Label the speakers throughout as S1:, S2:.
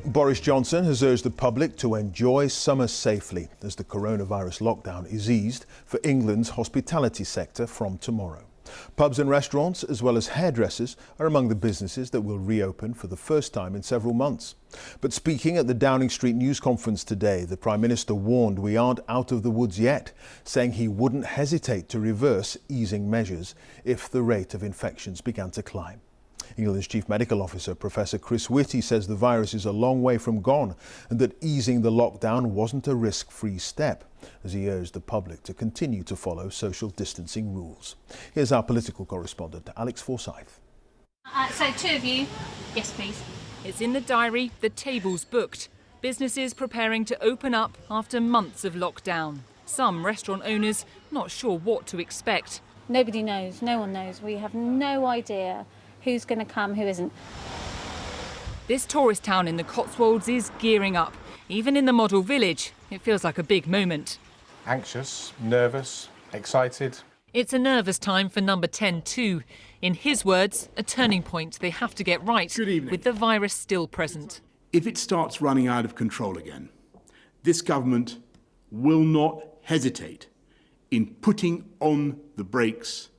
S1: Boris Johnson has urged the public to enjoy summer safely as the coronavirus lockdown is eased for England's hospitality sector from tomorrow. Pubs and restaurants, as well as hairdressers, are among the businesses that will reopen for the first time in several months. But speaking at the Downing Street news conference today, the Prime Minister warned we aren't out of the woods yet, saying he wouldn't hesitate to reverse easing measures if the rate of infections began to climb. England's Chief Medical Officer, Professor Chris Whitty, says the virus is a long way from gone and that easing the lockdown wasn't a risk-free step, as he urged the public to continue to follow social distancing rules. Here's our political correspondent, Alex Forsyth.
S2: So two of you. Yes, please.
S3: It's in the diary, the table's booked. Businesses preparing to open up after months of lockdown. Some restaurant owners not sure what to expect.
S2: Nobody knows, no one knows. We have no idea who's going to come, who isn't.
S3: This tourist town in the Cotswolds is gearing up. Even in the model village, it feels like a big moment.
S4: Anxious, nervous, excited.
S3: It's a nervous time for number 10 too. In his words, a turning point they have to get right.
S5: Good evening.
S3: With the virus still present.
S5: If it starts running out of control again, this government will not hesitate in putting on the brakes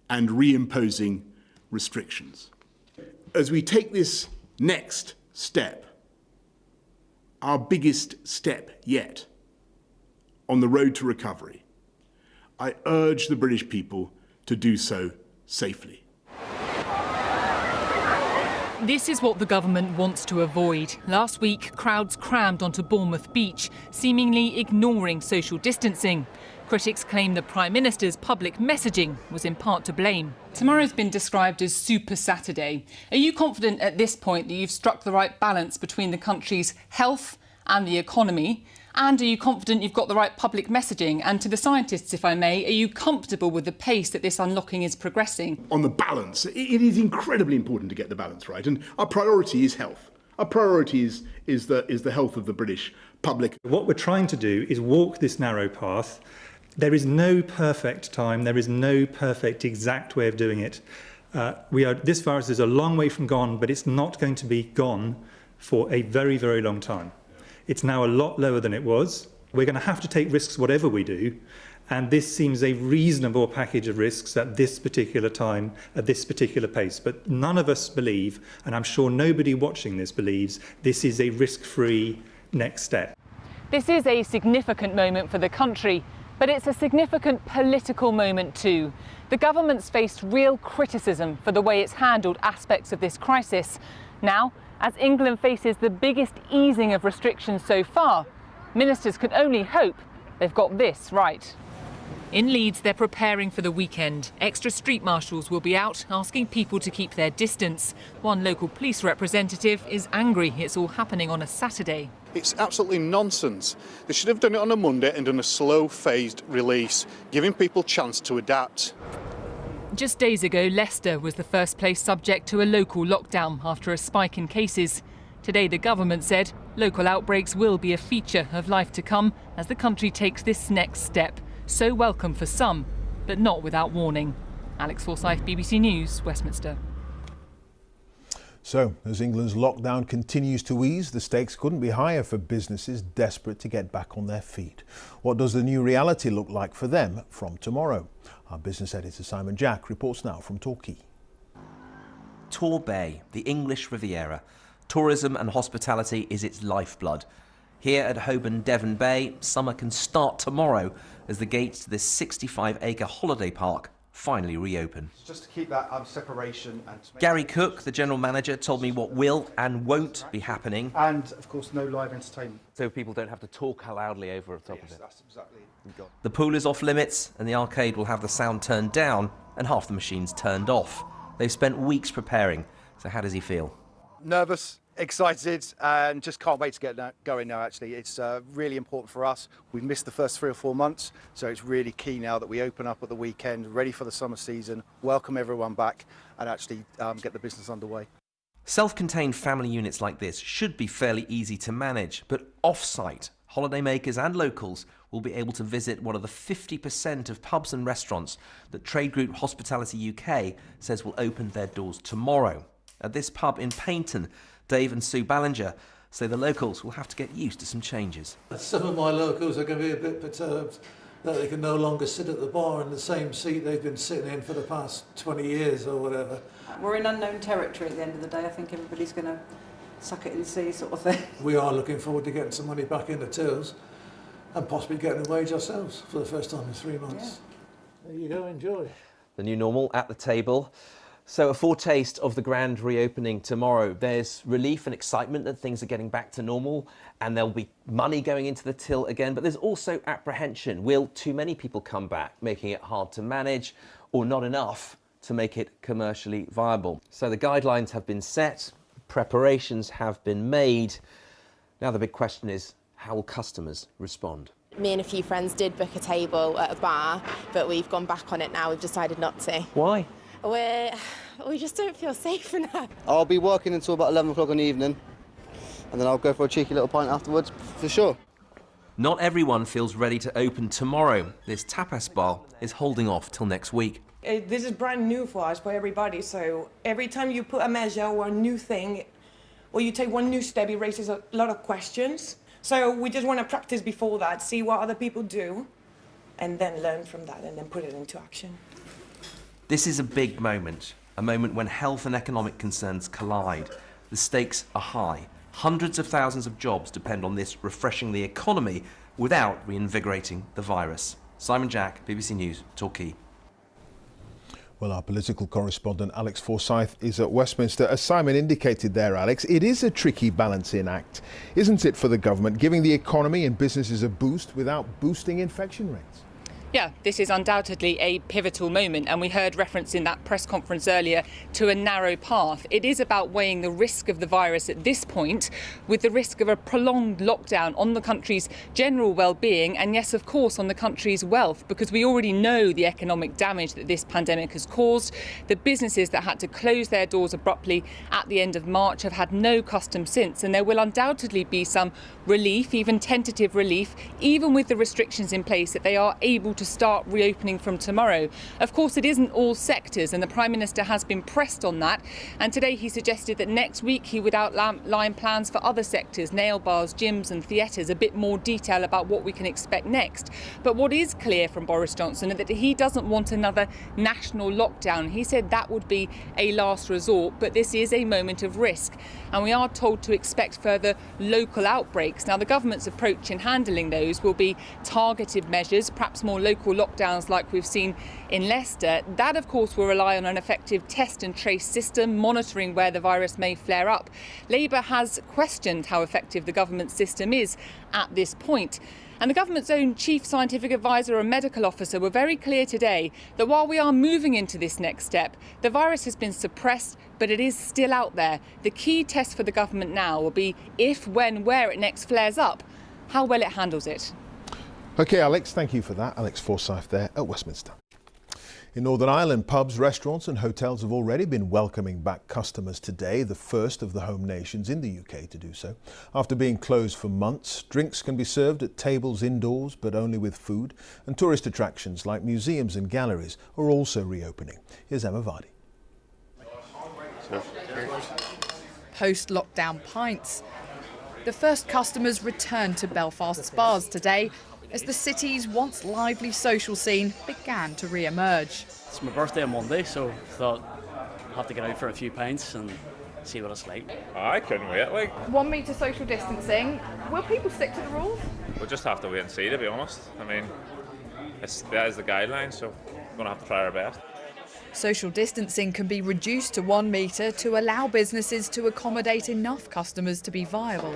S5: and reimposing restrictions. As we take this next step, our biggest step yet on the road to recovery, I urge the British people to do so safely.
S3: This is what the government wants to avoid. Last week, crowds crammed onto Bournemouth Beach, seemingly ignoring social distancing. Critics claim the Prime Minister's public messaging was in part to blame. Tomorrow's been described as Super Saturday. Are you confident at this point that you've struck the right balance between the country's health and the economy? And are you confident you've got the right public messaging? And to the scientists, if I may, are you comfortable with the pace that this unlocking is progressing?
S5: On the balance, it is incredibly important to get the balance right, and our priority is health. Our priority is the health of the British public.
S6: What we're trying to do is walk this narrow path. There is no perfect time, there is no perfect exact way of doing it. This virus is a long way from gone, but it's not going to be gone for a very, very long time. It's now a lot lower than it was. We're going to have to take risks whatever we do, and this seems a reasonable package of risks at this particular time, at this particular pace. But none of us believe, and I'm sure nobody watching this believes, this is a risk-free next step.
S3: This is a significant moment for the country, but it's a significant political moment too. The government's faced real criticism for the way it's handled aspects of this crisis. Now, as England faces the biggest easing of restrictions so far, ministers can only hope they've got this right. In Leeds, they're preparing for the weekend. Extra street marshals will be out asking people to keep their distance. One local police representative is angry it's all happening on a Saturday.
S7: It's absolutely nonsense. They should have done it on a Monday and done a slow phased release, giving people a chance to adapt.
S3: Just days ago, Leicester was the first place subject to a local lockdown after a spike in cases. Today, the government said local outbreaks will be a feature of life to come as the country takes this next step. So welcome for some, but not without warning. Alex Forsyth, BBC News, Westminster.
S1: So, as England's lockdown continues to ease, the stakes couldn't be higher for businesses desperate to get back on their feet. What does the new reality look like for them from tomorrow? Our business editor Simon Jack reports now from Torquay.
S8: Torbay, the English Riviera. Tourism and hospitality is its lifeblood. Here at Hoburne Devon Bay, summer can start tomorrow as the gates to this 65-acre holiday park finally reopen.
S9: Just to keep that separation. And
S8: Gary Cook, the general manager, told me what will and won't be happening.
S9: And, of course, no live entertainment.
S8: So people don't have to talk loudly over the top of it.
S9: Yes, that's exactly it.
S8: The pool is off limits and the arcade will have the sound turned down and half the machines turned off. They've spent weeks preparing. So how does he feel?
S9: Nervous, excited, and just can't wait to get going now, actually. It's really important for us. We've missed the first 3 or 4 months, so it's really key now that we open up at the weekend, ready for the summer season, welcome everyone back, and actually get the business underway.
S8: Self-contained family units like this should be fairly easy to manage, but off-site, holidaymakers and locals will be able to visit one of the 50% of pubs and restaurants that trade group Hospitality UK says will open their doors tomorrow. At this pub in Paignton, Dave and Sue Ballinger say the locals will have to get used to some changes.
S10: Some of my locals are going to be a bit perturbed that they can no longer sit at the bar in the same seat they've been sitting in for the past 20 years or whatever.
S11: We're in unknown territory at the end of the day. I think everybody's going to suck it and see sort of thing.
S10: We are looking forward to getting some money back in the tills and possibly getting a wage ourselves for the first time in 3 months. Yeah. There you go, enjoy.
S8: The new normal at the table. So a foretaste of the grand reopening tomorrow. There's relief and excitement that things are getting back to normal and there'll be money going into the till again, but there's also apprehension. Will too many people come back, making it hard to manage, or not enough to make it commercially viable? So the guidelines have been set, preparations have been made. Now the big question is, how will customers respond?
S12: Me and a few friends did book a table at a bar, but we've gone back on it now. We've decided not to.
S8: Why?
S12: We just don't feel safe enough.
S13: I'll be working until about 11 o'clock in the evening, and then I'll go for a cheeky little pint afterwards, for sure.
S8: Not everyone feels ready to open tomorrow. This tapas bar is holding off till next week.
S14: This is brand new for us, for everybody, so every time you put a measure or a new thing, or you take one new step, it raises a lot of questions. So we just want to practice before that, see what other people do, and then learn from that and then put it into action.
S8: This is a big moment, a moment when health and economic concerns collide. The stakes are high. Hundreds of thousands of jobs depend on this refreshing the economy without reinvigorating the virus. Simon Jack, BBC News, Torquay.
S1: Well, our political correspondent Alex Forsyth is at Westminster. As Simon indicated there, Alex, it is a tricky balancing act, isn't it, for the government, giving the economy and businesses a boost without boosting infection rates?
S3: Yeah, this is undoubtedly a pivotal moment, and we heard reference in that press conference earlier to a narrow path. It is about weighing the risk of the virus at this point with the risk of a prolonged lockdown on the country's general well-being and, yes, of course, on the country's wealth, because we already know the economic damage that this pandemic has caused. The businesses that had to close their doors abruptly at the end of March have had no custom since, and there will undoubtedly be some relief, even tentative relief, even with the restrictions in place, that they are able to start reopening from tomorrow. Of course, it isn't all sectors, and the Prime Minister has been pressed on that, and today he suggested that next week he would outline plans for other sectors, nail bars, gyms and theatres, a bit more detail about what we can expect next. But what is clear from Boris Johnson is that he doesn't want another national lockdown. He said that would be a last resort, but this is a moment of risk, and we are told to expect further local outbreaks. Now, the government's approach in handling those will be targeted measures, perhaps more local lockdowns like we've seen in Leicester. That, of course, will rely on an effective test and trace system, monitoring where the virus may flare up. Labour has questioned how effective the government system is at this point. And the government's own chief scientific advisor and medical officer were very clear today that while we are moving into this next step, the virus has been suppressed, but it is still out there. The key test for the government now will be if, when, where it next flares up, how well it handles it.
S1: OK, Alex, thank you for that. Alex Forsyth there at Westminster. In Northern Ireland, pubs, restaurants and hotels have already been welcoming back customers today, the first of the home nations in the UK to do so. After being closed for months, drinks can be served at tables indoors, but only with food, and tourist attractions like museums and galleries are also reopening. Here's Emma Vardy.
S15: Post-lockdown pints. The first customers returned to Belfast's bars today as the city's once lively social scene began to re-emerge.
S16: It's my birthday on Monday, so I thought I'll have to get out for a few pints and see what it's like.
S17: I couldn't wait.
S15: 1 metre social distancing. Will people stick to the rules?
S17: We'll just have to wait and see, to be honest. I mean, that is the guideline, so we're going to have to try our best.
S15: Social distancing can be reduced to 1 metre to allow businesses to accommodate enough customers to be viable.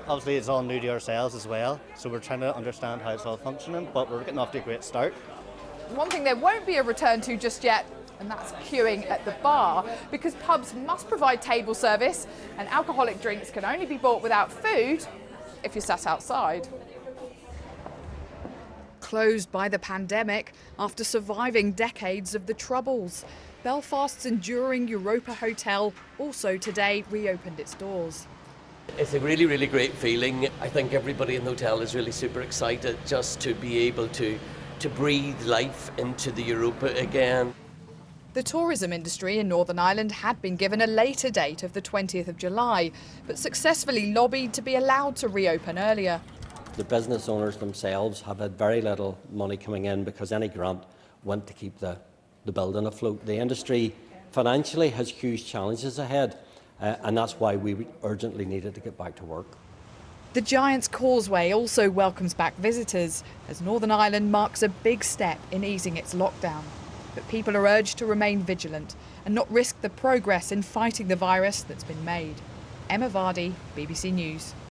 S18: Obviously it's all new to ourselves as well, so we're trying to understand how it's all functioning, but we're getting off to a great start.
S15: One thing there won't be a return to just yet, and that's queuing at the bar, because pubs must provide table service and alcoholic drinks can only be bought without food if you're sat outside. Closed by the pandemic after surviving decades of the Troubles, Belfast's enduring Europa hotel also today reopened its doors.
S19: It's a really, really great feeling. I think everybody in the hotel is really super excited just to be able to breathe life into the Europa again.
S15: The tourism industry in Northern Ireland had been given a later date of the 20th of July, but successfully lobbied to be allowed to reopen earlier.
S20: The business owners themselves have had very little money coming in because any grant went to keep the building afloat. The industry financially has huge challenges ahead, and that's why we urgently needed to get back to work.
S15: The Giant's Causeway also welcomes back visitors, as Northern Ireland marks a big step in easing its lockdown. But people are urged to remain vigilant and not risk the progress in fighting the virus that's been made. Emma Vardy, BBC News.